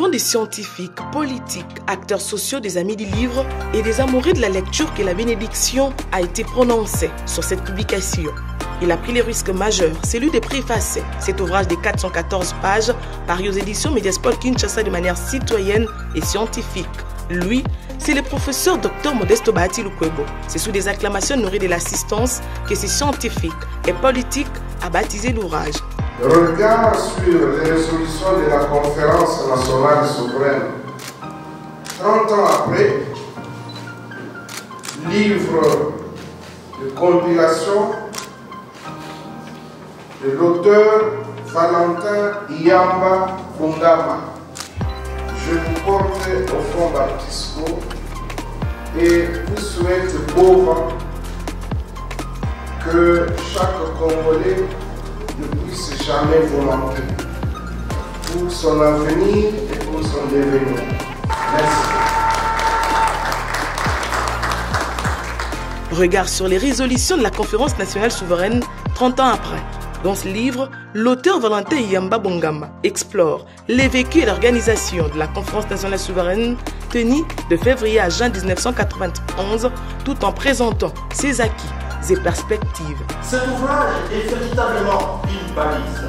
devant des scientifiques, politiques, acteurs sociaux, des amis du livre et des amoureux de la lecture que la bénédiction a été prononcée sur cette publication. Il a pris les risques majeurs, celui de préfacer cet ouvrage de 414 pages paru aux éditions Mediasport Kinshasa de manière citoyenne et scientifique. Lui, c'est le professeur Dr Modesto Bahati Lukwebo. C'est sous des acclamations nourries de l'assistance que ce scientifique et politique a baptisé l'ouvrage. Le regard sur les résolutions de la conférence nationale souveraine, 30 ans après, livre de compilation de l'auteur Valentin Iyamba Bungama. Je vous porte au fond baptismaux et vous souhaite beau vent, que chaque Congolais ne puisse jamais vous manquer pour son avenir et pour son devenir. Merci. Regard sur les résolutions de la conférence nationale souveraine 30 ans après. Dans ce livre, l'auteur Valentin Iyamba Bungama explore les vécus et l'organisation de la conférence nationale souveraine tenue de février à juin 1991 tout en présentant ses acquis et perspectives. Cet ouvrage est véritablement une balise,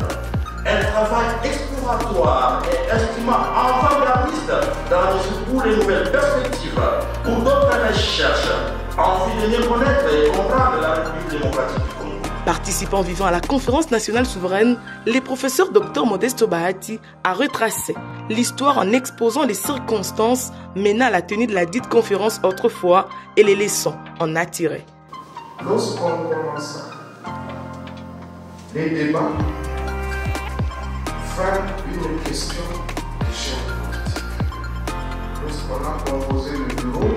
un travail exploratoire et instrument avant-gardiste dans la mesure où les nouvelles perspectives pour d'autres cherchent envie de mieux connaître et comprendre la République démocratique du Congo. Participant vivant à la conférence nationale souveraine, le professeur Dr Modesto Bahati a retracé l'histoire en exposant les circonstances menant à la tenue de la dite conférence autrefois et les leçons en a tirées. Lorsqu'on commença les débats, faire une question de chef politique. Lorsqu'on a composé le bureau,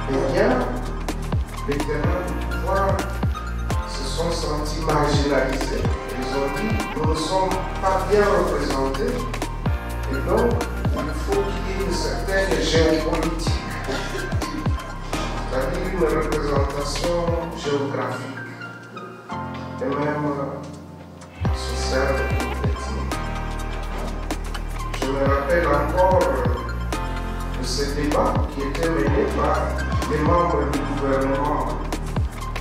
eh bien, les témoins du pouvoir se sont sentis marginalisés. Ils ont dit, nous ne sommes pas bien représentés et donc il faut qu'il y ait une certaine géopolitique, c'est-à-dire une représentation géographique et même sociale et ethnique. Je me rappelle encore de ce débat qui était mené par les membres du gouvernement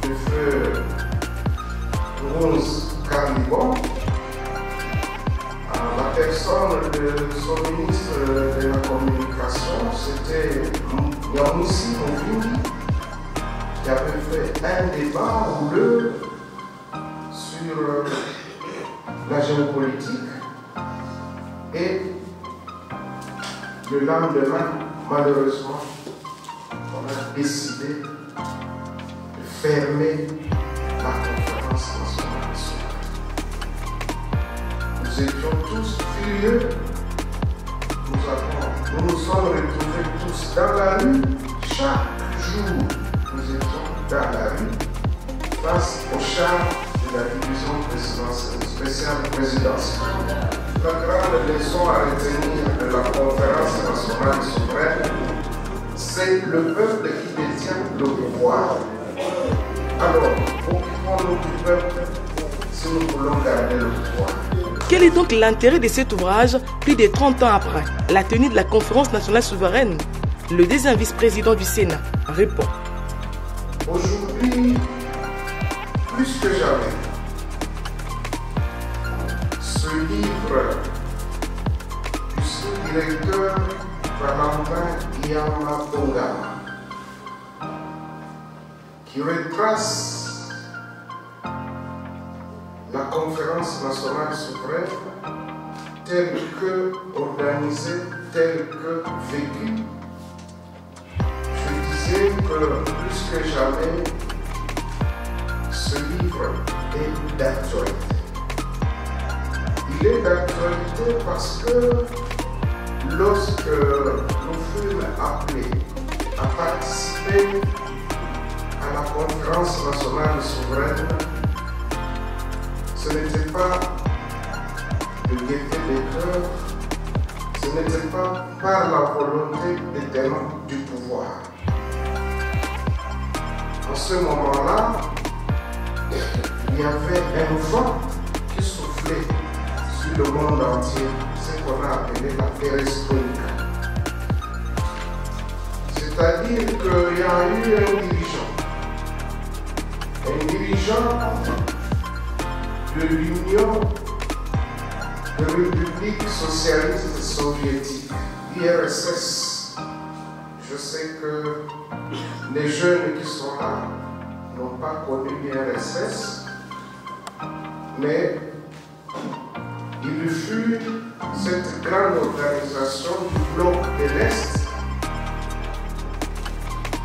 de feu Rose Carnivon, la personne de son ministre de la communication, c'était Yamoussi Mouvini, qui avait fait un débat houleux sur la géopolitique et le lendemain, malheureusement, on a décidé de fermer la conférence nationale. Nous étions tous furieux. Nous nous sommes retrouvés tous dans la rue. Chaque jour, nous étions dans la rue face au char de la division spéciale présidentielle. La grande leçon à retenir de la conférence nationale souveraine, c'est le peuple qui détient le pouvoir. Alors, occupons-nous du peuple si nous voulons garder le pouvoir. Quel est donc l'intérêt de cet ouvrage plus de 30 ans après la tenue de la conférence nationale souveraine? Le deuxième vice-président du Sénat répond. Aujourd'hui, plus que jamais, ce livre du sous-directeur Valentin Iyamba Bungama, qui retrace la conférence nationale souveraine telle que organisée, telle que vécue. Je disais que plus que jamais, ce livre est d'actualité. Il est d'actualité parce que lorsque nous fûmes appelés à participer à la conférence nationale souveraine, ce n'était pas de gaieté des cœurs, ce n'était pas par la volonté des tenants du pouvoir. En ce moment-là, il y avait un vent qui soufflait sur le monde entier. C'est qu'on a appelé la perestroïka. C'est-à-dire qu'il y a eu un dirigeant de l'Union de République socialiste soviétique, l'URSS. Je sais que les jeunes qui sont là n'ont pas connu l'URSS, mais il fut cette grande organisation du bloc de l'Est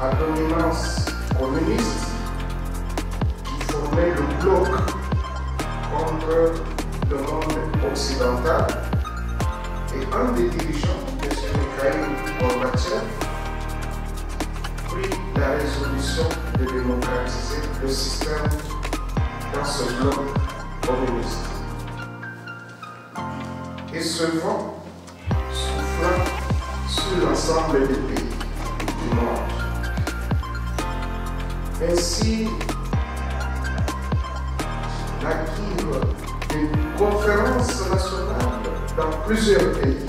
à dominance communiste qui formait le bloc contre le monde occidental, et un des dirigeants, M. Mikhaïl Gorbatchev, prit la résolution de démocratiser le système dans ce bloc communiste. Et ce vent souffla sur l'ensemble des pays du monde. Ainsi, naquirent des conférences nationales dans plusieurs pays.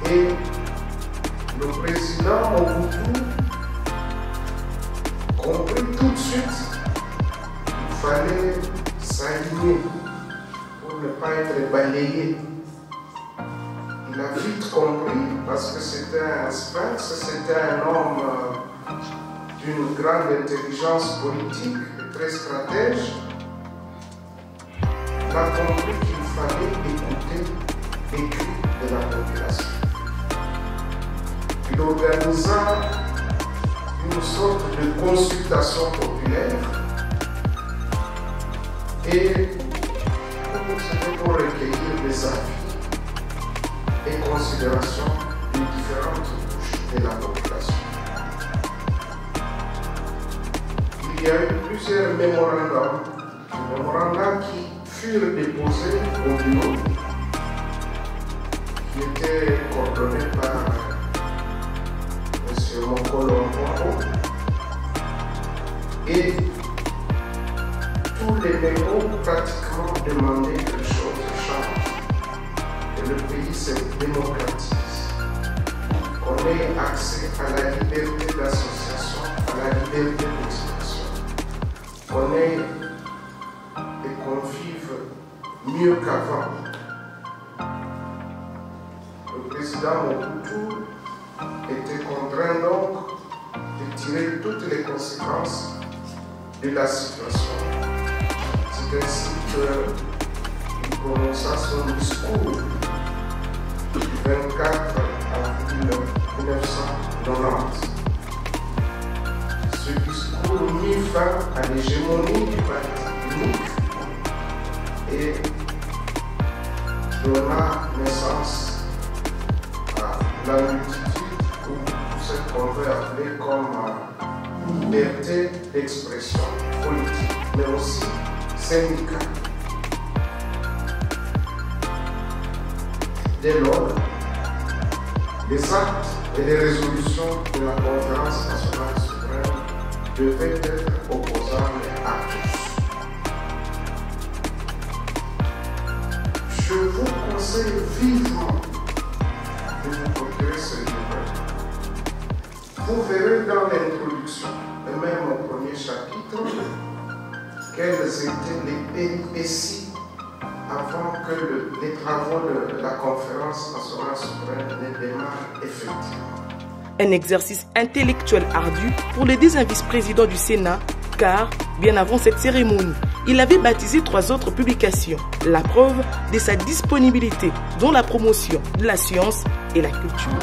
Et le président Mobutu comprit tout de suite qu'il fallait s'aligner pour ne pas être balayé. Il a vite compris, parce que c'était un sphinx, c'était un homme d'une grande intelligence politique et très stratège. Il a compris qu'il fallait écouter les cris de la population. Il organisa une sorte de consultation populaire et c'était pour recueillir des avis et considérations de différentes couches de la population. Il y a eu plusieurs mémorandums qui furent déposés au bureau, qui étaient coordonnés par M. Mokolo Mpongo, et tous les mémos pratiquement demandaient que les choses changent, que le pays se démocratise, qu'on ait accès à la liberté d'association, à la liberté d'expression, qu'on ait des convives mieux qu'avant. Le président Mobutu était contraint donc de tirer toutes les conséquences de la situation. C'est ainsi qu'il prononça son discours du 24 avril 1990. Ce discours mit fin à l'hégémonie du parti unique et donna naissance à la multitude, ou ce qu'on peut appeler comme liberté d'expression politique, mais aussi syndicale. Dès lors, les actes et les résolutions de la conférence nationale suprême devaient être opposables à tous. Je vous conseille vivement de vous procurer ce livre. Vous verrez dans l'introduction, et même au premier chapitre, quelles étaient les péripéties avant que les travaux de la conférence nationale suprême ne démarrent effectivement. Un exercice intellectuel ardu pour le deuxième vice-président du Sénat, car, bien avant cette cérémonie, il avait baptisé 3 autres publications, la preuve de sa disponibilité dans la promotion de la science et la culture.